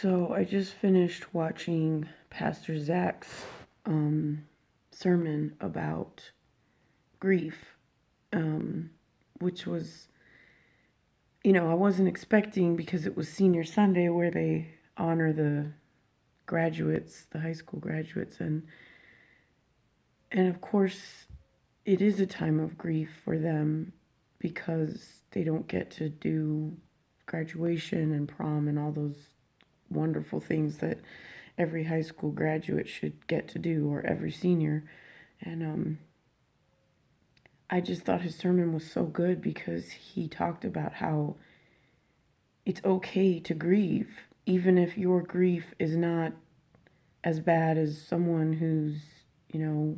So I just finished watching Pastor Zach's sermon about grief, um, which was, I wasn't expecting because it was Senior Sunday where they honor the graduates, the high school graduates, and of course it is a time of grief for them because they don't get to do graduation and prom and all those wonderful things that every high school graduate should get to do, or every senior. And I just thought his sermon was so good because he talked about how it's okay to grieve, even if your grief is not as bad as someone who's, you know,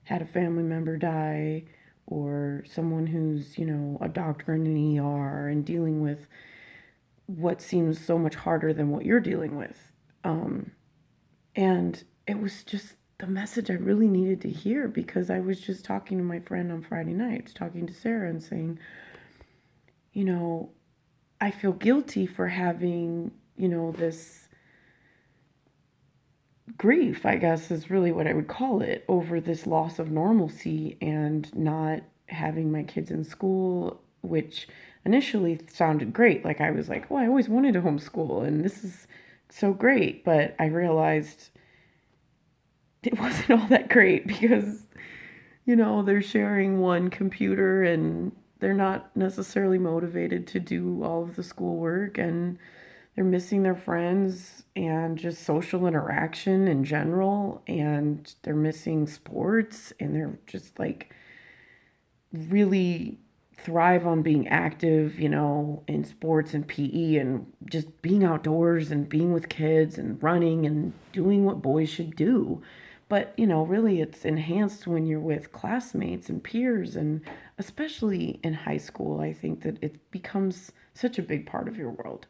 had a family member die, or someone who's, a doctor in an ER and dealing with what seems so much harder than what you're dealing with. And it was just the message I really needed to hear because I was just talking to my friend on Friday nights, talking to Sarah and saying, you know, I feel guilty for having, this grief, I guess is really what I would call it, over this loss of normalcy and not having my kids in school, which initially sounded great. Like I was like, well, I always wanted to homeschool and this is so great. But I realized it wasn't all that great because, they're sharing one computer and they're not necessarily motivated to do all of the schoolwork, and they're missing their friends and just social interaction in general, and they're missing sports, and they're just like really thrive on being active, in sports and PE and just being outdoors and being with kids and running and doing what boys should do. But, really it's enhanced when you're with classmates and peers, and especially in high school, I think that it becomes such a big part of your world.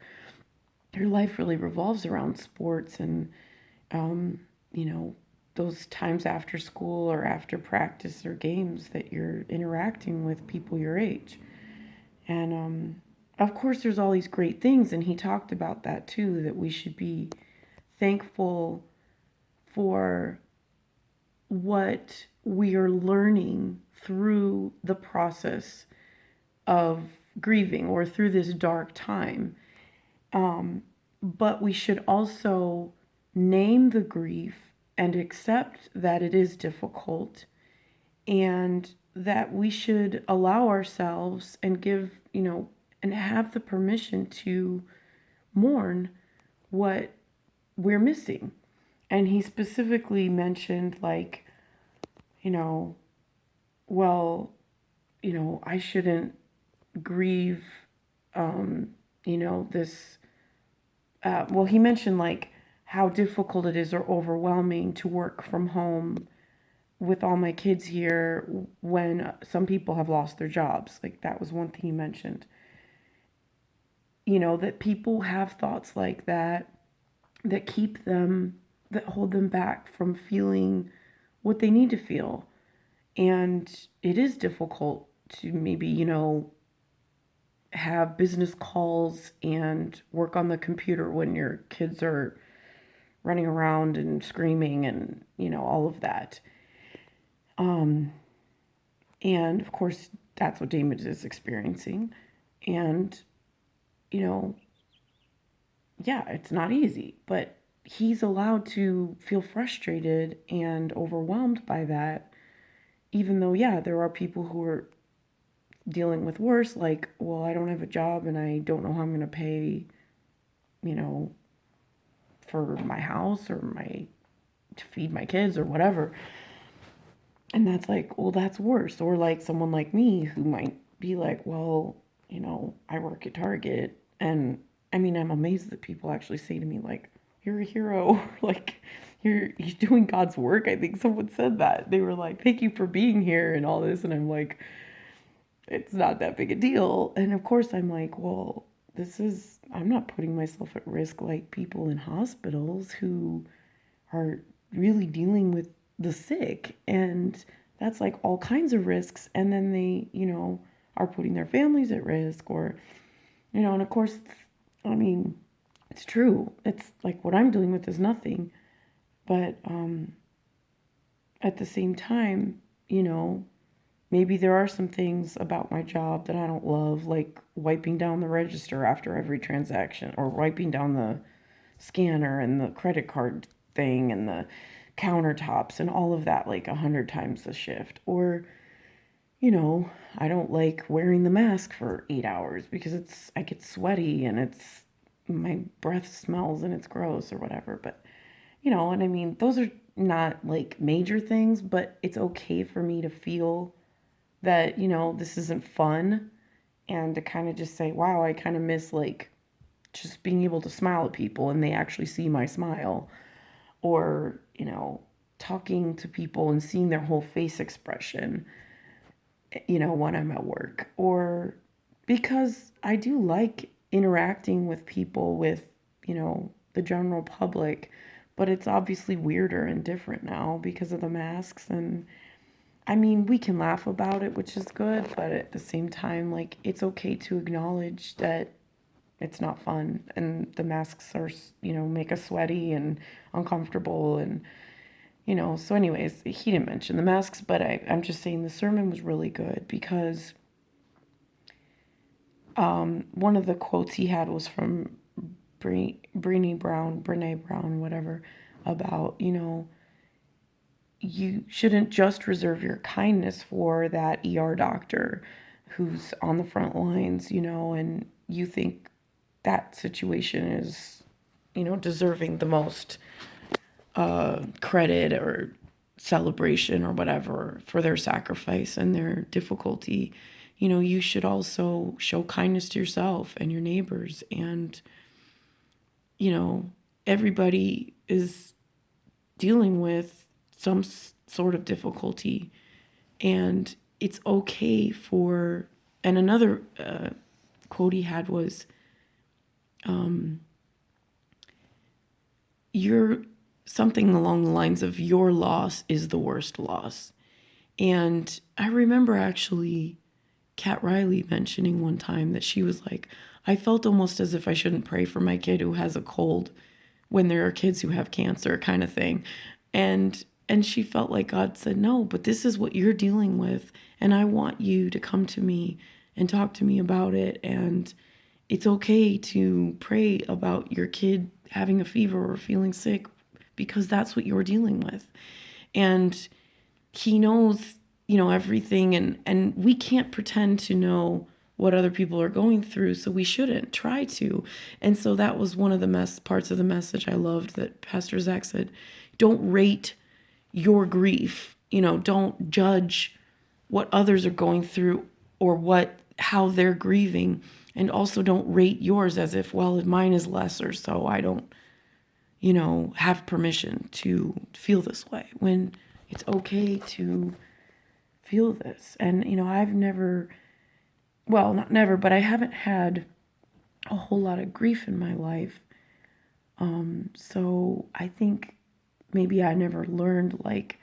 Your life really revolves around sports and, um, you know, those times after school or after practice or games that you're interacting with people your age. And of course, there's all these great things, and he talked about that too, that we should be thankful for what we are learning through the process of grieving or through this dark time. But we should also name the grief and accept that it is difficult, and that we should allow ourselves and give, and have the permission to mourn what we're missing. And he specifically mentioned, like, you know, well, I shouldn't grieve, this. Well, he mentioned like how difficult it is or overwhelming to work from home with all my kids here when some people have lost their jobs. Like that was one thing he mentioned. That people have thoughts like that that keep them, that hold them back from feeling what they need to feel. And it is difficult to maybe, have business calls and work on the computer when your kids are running around and screaming and, all of that. Um, and of course, that's what Damon is experiencing. And, you know, yeah, it's not easy, but he's allowed to feel frustrated and overwhelmed by that, even though, yeah, there are people who are dealing with worse, like, well, I don't have a job and I don't know how I'm going to pay, you know, for my house or to feed my kids or whatever. And that's like, well, that's worse. Or like someone like me who might be like, well, I work at Target. And I mean, I'm amazed that people actually say to me, like, you're a hero. Like, you're doing God's work. I think someone said that. They were like, thank you for being here and all this. And I'm like, it's not that big a deal. And of course, I'm like, well, I'm not putting myself at risk like people in hospitals who are really dealing with the sick. And that's like all kinds of risks. And then they, are putting their families at risk, or, and of course, I mean, it's true. It's like what I'm dealing with is nothing. But at the same time, you know, maybe there are some things about my job that I don't love, like wiping down the register after every transaction, or wiping down the scanner and the credit card thing and the countertops and all of that like 100 times a shift. Or, you know, I don't like wearing the mask for 8 hours because I get sweaty and my breath smells and it's gross or whatever. But, you know, and I mean, those are not like major things, but it's okay for me to feel that, this isn't fun, and to kind of just say, wow, I kind of miss like just being able to smile at people and they actually see my smile, or, talking to people and seeing their whole face expression, when I'm at work. Or because I do like interacting with people, with, the general public, but it's obviously weirder and different now because of the masks. And I mean, we can laugh about it, which is good, but at the same time, like, it's okay to acknowledge that it's not fun, and the masks are, make us sweaty and uncomfortable. And, so anyways, he didn't mention the masks, but I'm just saying the sermon was really good because one of the quotes he had was from Brene Brown, whatever, about, you shouldn't just reserve your kindness for that ER doctor who's on the front lines, and you think that situation is, deserving the most credit or celebration or whatever for their sacrifice and their difficulty. You should also show kindness to yourself and your neighbors. And, everybody is dealing with some sort of difficulty, and it's okay for. And another quote he had was, "Your something along the lines of your loss is the worst loss." And I remember actually Kat Riley mentioning one time that she was like, I felt almost as if I shouldn't pray for my kid who has a cold when there are kids who have cancer, kind of thing. And she felt like God said, no, but this is what you're dealing with, and I want you to come to me and talk to me about it. And it's okay to pray about your kid having a fever or feeling sick, because that's what you're dealing with. And he knows, everything, and we can't pretend to know what other people are going through, so we shouldn't try to. And so that was one of the parts of the message I loved, that Pastor Zach said, don't rate your grief, don't judge what others are going through, or how they're grieving. And also don't rate yours as if, well, mine is lesser, so I don't, have permission to feel this way, when it's okay to feel this. And, I've never, well, not never, but I haven't had a whole lot of grief in my life. So I think maybe I never learned like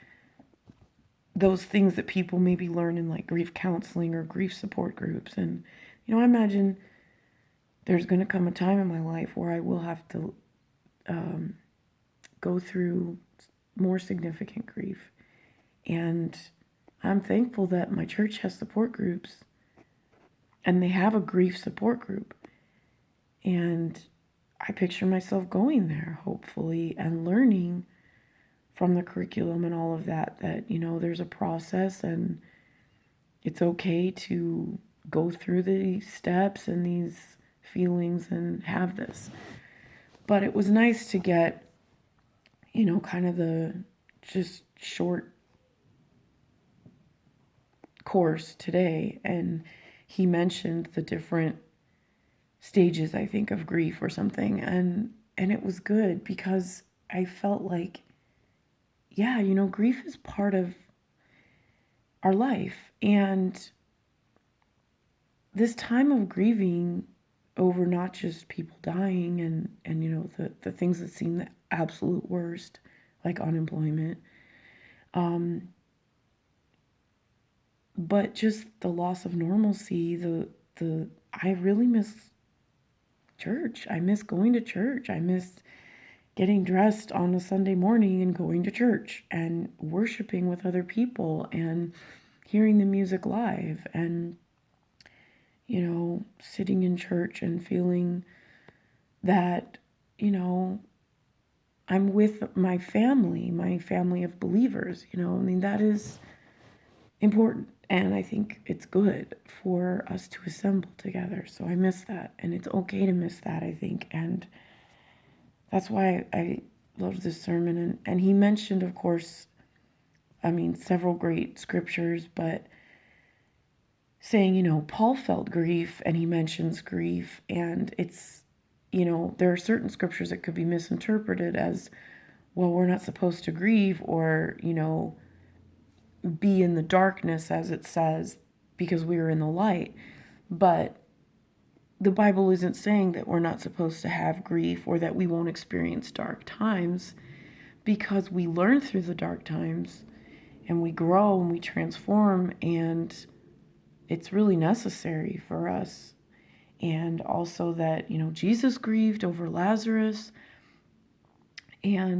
those things that people maybe learn in like grief counseling or grief support groups. And, I imagine there's going to come a time in my life where I will have to go through more significant grief. And I'm thankful that my church has support groups, and they have a grief support group. And I picture myself going there, hopefully, and learning from the curriculum and all of that, there's a process, and it's okay to go through these steps and these feelings and have this. But it was nice to get, kind of the just short course today. And he mentioned the different stages, I think, of grief or something. And it was good, because I felt like, yeah, grief is part of our life. And this time of grieving over not just people dying and the things that seem the absolute worst, like unemployment, but just the loss of normalcy, the I really miss church. I miss going to church. I miss getting dressed on a Sunday morning and going to church and worshiping with other people and hearing the music live and, sitting in church and feeling that, I'm with my family of believers. That is important. And I think it's good for us to assemble together. So I miss that. And it's okay to miss that, I think. And that's why I loved this sermon. And he mentioned, of course, several great scriptures, but saying, Paul felt grief, and he mentions grief. And it's, there are certain scriptures that could be misinterpreted as, well, we're not supposed to grieve or, be in the darkness, as it says, because we are in the light. But the Bible isn't saying that we're not supposed to have grief or that we won't experience dark times, because we learn through the dark times and we grow and we transform, and it's really necessary for us. And also that, Jesus grieved over Lazarus, and